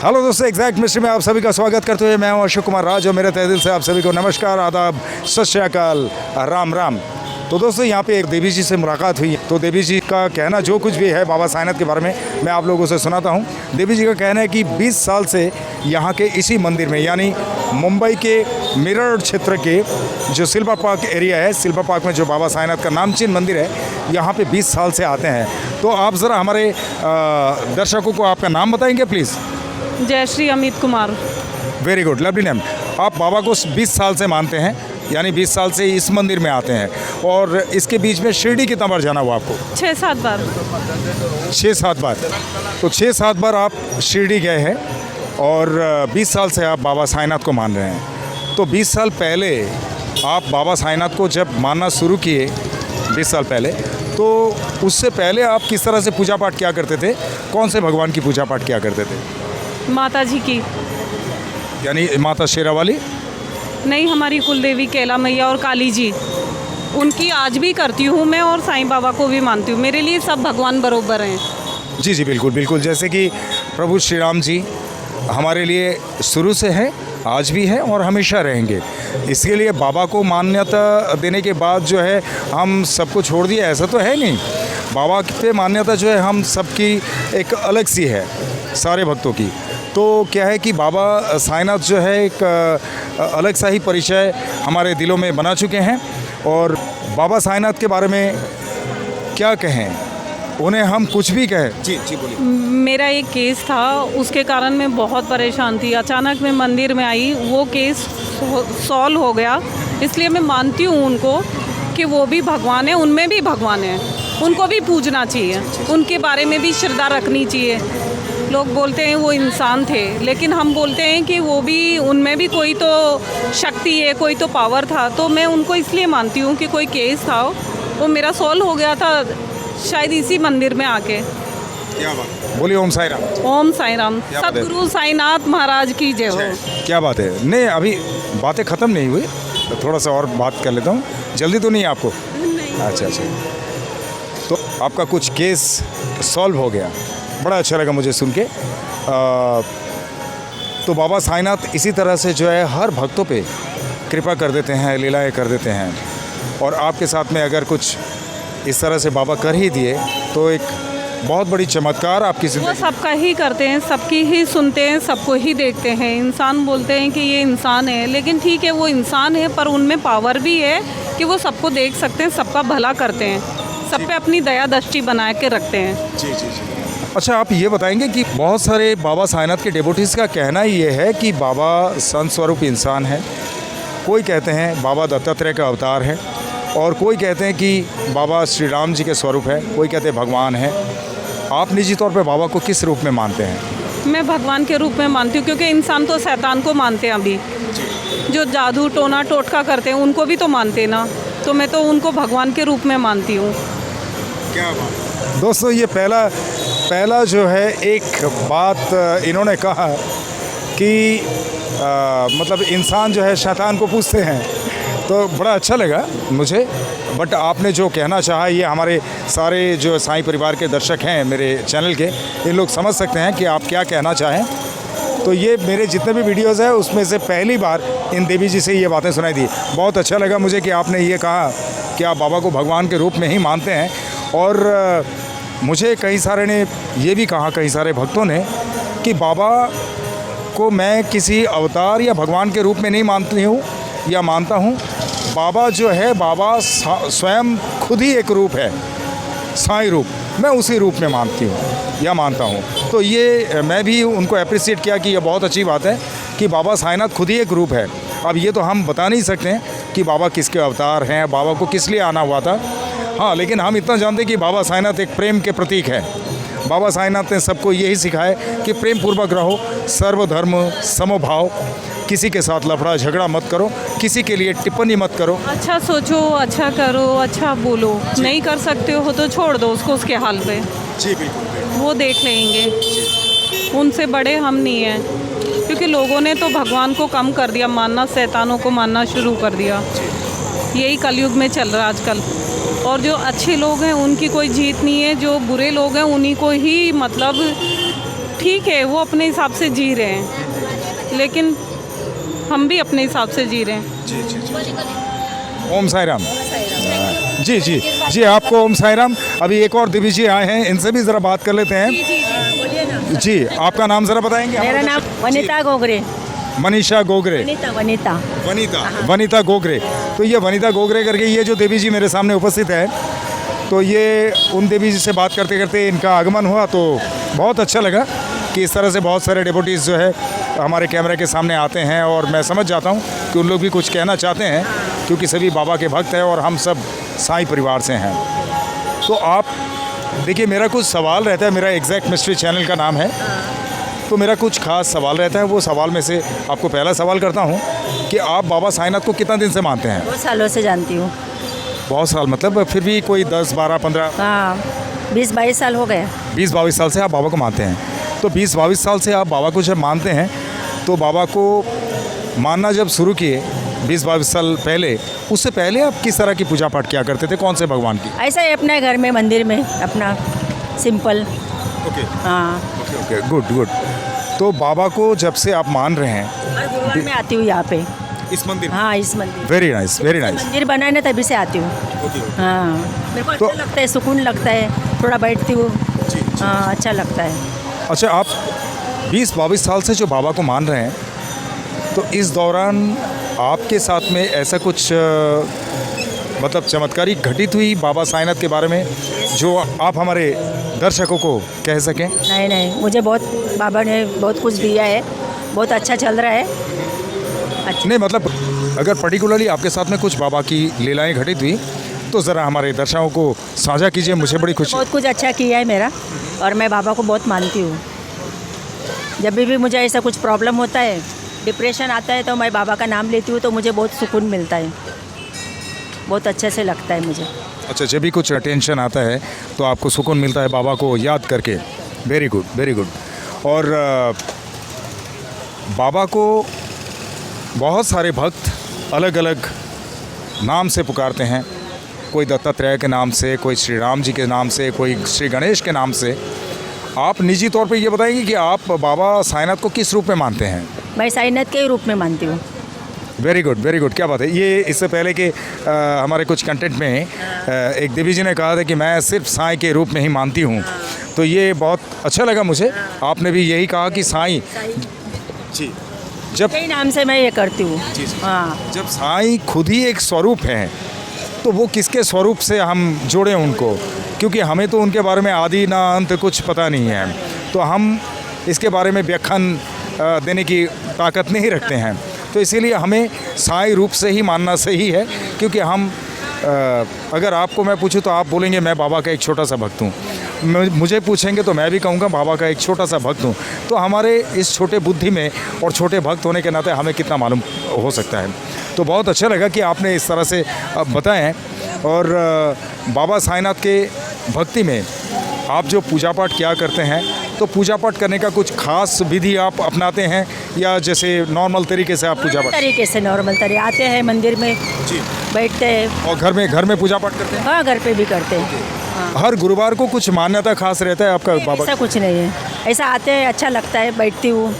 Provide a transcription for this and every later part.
Hello दोस्तों, exact mystery में आप सभी का स्वागत करते हुए मैं हूं अशोक कुमार राज और मेरे तहे दिल से आप सभी को नमस्कार, आदाब, सत श्री अकाल, राम राम। तो दोस्तों यहाँ पे एक देवी जी से मुलाकात हुई। तो देवी जी का कहना जो कुछ भी है बाबा साईनाथ के बारे में मैं आप लोगों से सुनाता हूँ। देवी जी का कहना है कि 20 साल से यहाँ के इसी मंदिर में यानी मुंबई के मिरर क्षेत्र के जो सिल्वर पार्क एरिया है, सिल्वर पार्क में जो बाबा साईनाथ का नामचीन मंदिर है, यहाँ पे 20 साल से आते हैं। तो आप ज़रा हमारे दर्शकों को आपका नाम बताएंगे please? Jayashree Amit Kumar. Very good, lovely name. आप बाबा को 20 साल से मानते हैं, यानी 20 साल से इस मंदिर में आते हैं। और इसके बीच में शिरडी कितना बार जाना हुआ आपको? 6-7 बार। 6-7 बार। तो 6-7 बार आप शिरडी गए हैं और 20 साल से आप बाबा साईनाथ को मान रहे हैं। तो 20 साल पहले आप बाबा साईनाथ को जब मानना शुरू किए 20 साल पहले, तो उससे पहले आप किस तरह से पूजा पाठ किया करते थे? कौन से भगवान की पूजा पाठ किया करते थे? माता जी की। यानी माता शेरावाली? नहीं, हमारी कुलदेवी कैला मैया और काली जी, उनकी आज भी करती हूँ मैं, और साईं बाबा को भी मानती हूँ। मेरे लिए सब भगवान बरोबर हैं। जी जी, बिल्कुल बिल्कुल। जैसे कि प्रभु श्री राम जी हमारे लिए शुरू से है, आज भी है और हमेशा रहेंगे। इसके लिए बाबा को मान्यता देने के बाद जो है हम सबको छोड़ दिया, ऐसा तो है नहीं। बाबा पे मान्यता जो है हम सबकी एक अलग सी है, सारे भक्तों की। तो क्या है कि बाबा साईनाथ जो है एक अलग सा ही परिचय हमारे दिलों में बना चुके हैं। और बाबा साईनाथ के बारे में क्या कहें, उन्हें हम कुछ भी कहें। जी जी, बोलिए। मेरा एक केस था, उसके कारण मैं बहुत परेशान थी। अचानक मैं मंदिर में आई, वो केस सॉल्व हो गया। इसलिए मैं मानती हूँ उनको कि वो भी भगवान है, उनमें भी भगवान है, उनको भी पूजना चाहिए, उनके बारे में भी श्रद्धा रखनी चाहिए। लोग बोलते हैं वो इंसान थे, लेकिन हम बोलते हैं कि वो भी, उनमें भी कोई तो शक्ति है, कोई तो पावर था। तो मैं उनको इसलिए मानती हूँ कि कोई केस था वो मेरा सॉल्व हो गया था, शायद इसी मंदिर में आके। क्या बात, बोलिए। ओम साई राम। ओम साई राम। सतगुरु साईनाथ महाराज की जय हो। क्या बात है। नहीं, अभी बातें ख़त्म नहीं हुई, तो थोड़ा सा और बात कर लेता हूँ। जल्दी तो नहीं है आपको? नहीं। अच्छा अच्छा। तो आपका कुछ केस सॉल्व हो गया, बड़ा अच्छा लगा मुझे सुन के। तो बाबा साईनाथ इसी तरह से जो है हर भक्तों पे कृपा कर देते हैं, लीलाएं कर देते हैं। और आपके साथ में अगर कुछ इस तरह से बाबा कर ही दिए तो एक बहुत बड़ी चमत्कार आपकी वो ज़िंदगी। सबका ही करते हैं, सबकी ही सुनते हैं, सबको ही देखते हैं। इंसान बोलते हैं कि ये इंसान है, लेकिन ठीक है वो इंसान है, पर उनमें पावर भी है कि वो सबको देख सकते हैं, सबका भला करते हैं, सब पे अपनी दया दृष्टि बना के रखते हैं। जी जी जी। अच्छा, आप ये बताएंगे कि बहुत सारे बाबा साईनाथ के डेवोटीज़ का कहना ये है कि बाबा संत स्वरूप इंसान है। कोई कहते हैं बाबा दत्तात्रेय का अवतार है, और कोई कहते हैं कि बाबा श्री राम जी के स्वरूप है, कोई कहते हैं भगवान है। आप निजी तौर पे बाबा को किस रूप में मानते हैं? मैं भगवान के रूप में मानती हूँ, क्योंकि इंसान तो शैतान को मानते हैं। अभी जो जादू टोना टोटका करते हैं उनको भी तो मानते ना, तो मैं तो उनको भगवान के रूप में मानती हूँ। क्या बात। दोस्तों, ये पहला जो है एक बात इन्होंने कहा कि मतलब इंसान जो है शैतान को पूछते हैं, तो बड़ा अच्छा लगा मुझे। बट आपने जो कहना चाहा, ये हमारे सारे जो साईं परिवार के दर्शक हैं मेरे चैनल के, ये लोग समझ सकते हैं कि आप क्या कहना चाहें। तो ये मेरे जितने भी वीडियोज़ हैं उसमें से पहली बार इन देवी जी से ये बातें सुनाई दी। बहुत अच्छा लगा मुझे कि आपने ये कहा कि आप बाबा को भगवान के रूप में ही मानते हैं। और मुझे कई सारे ने ये भी कहा, कई सारे भक्तों ने, कि बाबा को मैं किसी अवतार या भगवान के रूप में नहीं मानती हूँ या मानता हूँ। बाबा जो है, बाबा स्वयं खुद ही एक रूप है, साईं रूप। मैं उसी रूप में मानती हूँ या मानता हूँ। तो ये मैं भी उनको अप्रिशिएट किया कि ये बहुत अच्छी बात है कि बाबा साईनाथ खुद ही एक रूप है। अब ये तो हम बता नहीं सकते हैं कि बाबा किसके अवतार हैं, बाबा को किस लिए आना हुआ था। हाँ, लेकिन हम इतना जानते हैं कि बाबा साईनाथ एक प्रेम के प्रतीक है। बाबा साईनाथ ने सबको यही सिखाया कि प्रेम पूर्वक रहो, सर्वधर्म समभाव, किसी के साथ लफड़ा झगड़ा मत करो, किसी के लिए टिप्पणी मत करो। अच्छा सोचो, अच्छा करो, अच्छा बोलो। नहीं कर सकते हो तो छोड़ दो उसको उसके हाल पे। जी बिल्कुल, वो देख लेंगे, उनसे बड़े हम नहीं हैं। क्योंकि लोगों ने तो भगवान को कम कर दिया मानना, शैतानों को मानना शुरू कर दिया। यही कलयुग में चल रहा है आजकल। और जो अच्छे लोग हैं उनकी कोई जीत नहीं है, जो बुरे लोग हैं उन्हीं को ही मतलब ठीक है, वो अपने हिसाब से जी रहे हैं, लेकिन हम भी अपने हिसाब से जी रहे हैं। जी जी जी। ओम साई राम। जी जी जी, आपको ओम साई राम। अभी एक और देवी जी आए हैं, इनसे भी ज़रा बात कर लेते हैं। जी, आपका नाम ज़रा बताएंगे? मेरा नाम वनिता गोगरे। मनीषा गोगरे। वनिता वनिता गोगरे। तो ये वनिता गोगरे करके ये जो देवी जी मेरे सामने उपस्थित है, तो ये उन देवी जी से बात करते करते इनका आगमन हुआ, तो बहुत अच्छा लगा कि इस तरह से बहुत सारे डिवोटीज़ जो है हमारे कैमरे के सामने आते हैं, और मैं समझ जाता हूँ कि उन लोग भी कुछ कहना चाहते हैं, क्योंकि सभी बाबा के भक्त हैं और हम सब साईं परिवार से हैं। तो आप देखिए, मेरा कुछ सवाल रहता है, मेरा एग्जैक्ट मिस्ट्री चैनल का नाम है, तो मेरा कुछ खास सवाल रहता है। वो सवाल में से आपको पहला सवाल करता हूँ कि आप बाबा साईंनाथ को कितना दिन से मानते हैं? बहुत सालों से जानती हूँ। बहुत साल मतलब फिर भी कोई 10, 12, 15? हाँ, 20-22 साल हो गए। 20-22 साल से आप बाबा को मानते हैं। तो 20-22 साल से आप बाबा को जब मानते हैं, तो बाबा को मानना जब शुरू किए 20-22 साल पहले, उससे पहले आप किस तरह की पूजा पाठ किया करते थे? कौन से भगवान की? ऐसा ही अपने घर में मंदिर में अपना सिंपल। ओके हाँ, ओके ओके, गुड गुड। तो बाबा को जब से आप मान रहे हैं हर गुरुवार में आती हूँ यहाँ पे। इस मंदिर में? हाँ, इस मंदिर। Very nice, very nice. मंदिर बनाए ना, तभी से आती हूँ। हाँ, मेरे को अच्छा लगता है, सुकून लगता है, थोड़ा बैठती हूँ। हाँ, अच्छा लगता है। अच्छा, आप 20-22 साल से जो बाबा को मान रहे हैं, तो इस दौरान आपके साथ में ऐसा कुछ मतलब चमत्कारी घटित हुई बाबा साईंनाथ के बारे में, जो आप हमारे दर्शकों को कह सकें? नहीं नहीं, मुझे बहुत बाबा ने बहुत कुछ दिया है, बहुत अच्छा चल रहा है। अच्छा। नहीं मतलब, अगर पर्टिकुलरली आपके साथ में कुछ बाबा की लीलाएं घटित हुई, तो ज़रा हमारे दर्शकों को साझा कीजिए, मुझे बड़ी खुशी। बहुत कुछ अच्छा किया है मेरा, और मैं बाबा को बहुत मानती हूँ। जब भी मुझे ऐसा कुछ प्रॉब्लम होता है, डिप्रेशन आता है, तो मैं बाबा का नाम लेती हूँ, तो मुझे बहुत सुकून मिलता है, बहुत अच्छे से लगता है मुझे। अच्छा, जब भी कुछ टेंशन आता है तो आपको सुकून मिलता है बाबा को याद करके। Very good, very good. और बाबा को बहुत सारे भक्त अलग अलग नाम से पुकारते हैं। कोई दत्तात्रेय के नाम से, कोई श्री राम जी के नाम से, कोई श्री गणेश के नाम से। आप निजी तौर पे ये बताएंगे कि आप बाबा साईंनाथ को किस रूप में मानते हैं? मैं साईंनाथ के रूप में मानती हूँ। Very good, very good. क्या बात है। ये इससे पहले कि हमारे कुछ कंटेंट में एक देवी जी ने कहा था कि मैं सिर्फ साईं के रूप में ही मानती हूँ, तो ये बहुत अच्छा लगा मुझे। आपने भी यही कहा कि साईं जी, जब कई नाम से मैं ये करती हूँ। हाँ, जब साईं खुद ही एक स्वरूप है, तो वो किसके स्वरूप से हम जोड़ें उनको, क्योंकि हमें तो उनके बारे में आदि ना अंत कुछ पता नहीं है, तो हम इसके बारे में व्याख्यान देने की ताकत नहीं रखते हैं। तो इसीलिए हमें साईं रूप से ही मानना सही है, क्योंकि हम अगर आपको मैं पूछूं तो आप बोलेंगे मैं बाबा का एक छोटा सा भक्त हूँ, मुझे पूछेंगे तो मैं भी कहूँगा बाबा का एक छोटा सा भक्त हूँ। तो हमारे इस छोटे बुद्धि में और छोटे भक्त होने के नाते हमें कितना मालूम हो सकता है। तो बहुत अच्छा लगा कि आपने इस तरह से बताएं। और बाबा साईंनाथ के भक्ति में आप जो पूजा पाठ किया करते हैं, तो पूजा पाठ करने का कुछ खास विधि आप अपनाते हैं, या जैसे नॉर्मल तरीके से आप पूजा पाठ? तरीके से नॉर्मल तरीके, आते हैं मंदिर में जी, बैठते हैं। और घर में पूजा पाठ करते हैं? हाँ, घर पे भी करते हैं। हाँ। हर गुरुवार को कुछ मान्यता खास रहता है आपका बाबा? ऐसा कुछ नहीं है, ऐसा आते हैं, अच्छा लगता है, बैठती हूँ,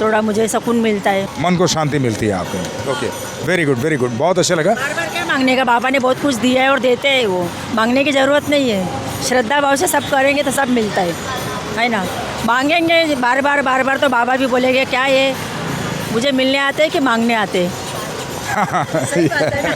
थोड़ा मुझे सुकून मिलता है, मन को शांति मिलती है आपको। Okay, very good, very good. बहुत अच्छा लगा। बार बार क्या मांगने का, बाबा ने बहुत कुछ दिया है और देते हैं, वो मांगने की ज़रूरत नहीं है। श्रद्धा भाव से सब करेंगे तो सब मिलता है ना। मांगेंगे बार बार तो बाबा भी बोलेंगे क्या ये मुझे मिलने आते हैं कि मांगने आते हैं। सही बात है ना?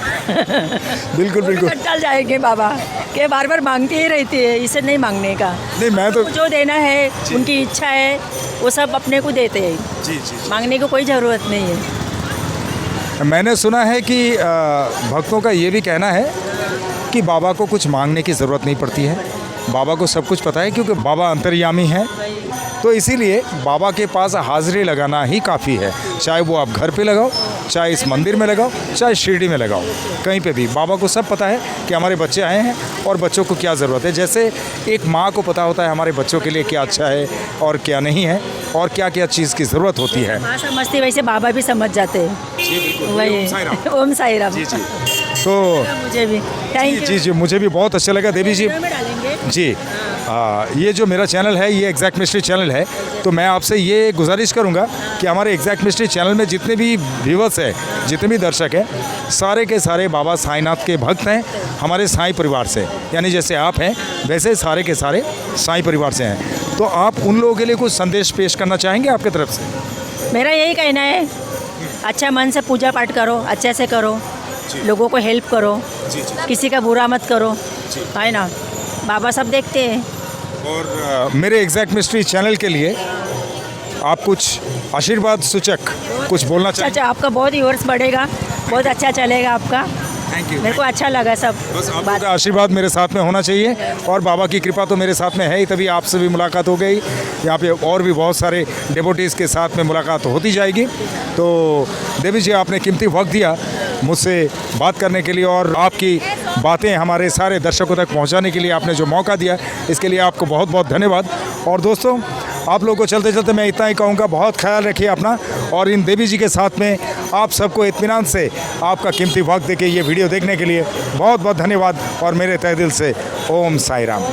बिल्कुल बिल्कुल। टल जाएंगे बाबा के बार बार मांगती ही रहती है, इसे नहीं मांगने का। नहीं, मैं तो जो देना है, उनकी इच्छा है, वो सब अपने को देते हैं। जी जी, मांगने को कोई ज़रूरत नहीं है। मैंने सुना है कि भक्तों का ये भी कहना है कि बाबा को कुछ मांगने की ज़रूरत नहीं पड़ती है, बाबा को सब कुछ पता है, क्योंकि बाबा अंतर्यामी हैं। तो इसीलिए बाबा के पास हाज़िरी लगाना ही काफ़ी है। चाहे वो आप घर पे लगाओ, चाहे इस मंदिर में लगाओ, चाहे शिरडी में लगाओ, कहीं पे भी बाबा को सब पता है कि हमारे बच्चे आए हैं और बच्चों को क्या ज़रूरत है। जैसे एक माँ को पता होता है हमारे बच्चों के लिए क्या अच्छा है और क्या नहीं है, और क्या क्या चीज़ की ज़रूरत होती है। माँ समझती, वैसे बाबा भी समझ जाते हैं। वही, ओम साई राम। जी जी। तो मुझे भी थैंक यू। जी जी, मुझे भी बहुत अच्छा लगा देवी जी। में डालेंगे जी ये जो मेरा चैनल है ये एग्जैक्ट मिस्ट्री चैनल है, तो मैं आपसे ये गुजारिश करूंगा कि हमारे एग्जैक्ट मिस्ट्री चैनल में जितने भी व्यूवर्स हैं, जितने भी दर्शक हैं, सारे के सारे बाबा साईंनाथ के भक्त हैं, हमारे साईं परिवार से, यानी जैसे आप हैं वैसे सारे के सारे साईं परिवार से हैं। तो आप उन लोगों के लिए कुछ संदेश पेश करना चाहेंगे आपकी तरफ से? मेरा यही कहना है, अच्छा मन से पूजा पाठ करो, अच्छे से करो, लोगों को हेल्प करो, किसी का बुरा मत करो, है ना, बाबा सब देखते हैं। और मेरे एग्जैक्ट मिस्ट्री चैनल के लिए आप कुछ आशीर्वाद सूचक कुछ बोलना अच्छा चाहेंगे? अच्छा, आपका बहुत व्यूअर्स बढ़ेगा, बहुत अच्छा चलेगा आपका, थैंक यू। मेरे को अच्छा लगा सब बस आप लोगों का आशीर्वाद मेरे साथ में होना चाहिए और बाबा की कृपा तो मेरे साथ में है ही, तभी आपसे भी मुलाकात हो गई। यहाँ पे और भी बहुत सारे डिवोटीज़ के साथ में मुलाकात होती जाएगी। तो देवी जी, आपने कीमती वक्त दिया मुझसे बात करने के लिए और आपकी बातें हमारे सारे दर्शकों तक पहुँचाने के लिए आपने जो मौका दिया, इसके लिए आपको बहुत बहुत धन्यवाद। और दोस्तों, आप लोगों को चलते चलते मैं इतना ही कहूँगा, बहुत ख्याल रखिए अपना, और इन देवी जी के साथ में आप सबको इत्मीनान से आपका कीमती वक्त देके ये वीडियो देखने के लिए बहुत बहुत धन्यवाद और मेरे तहे दिल से ओम साई राम।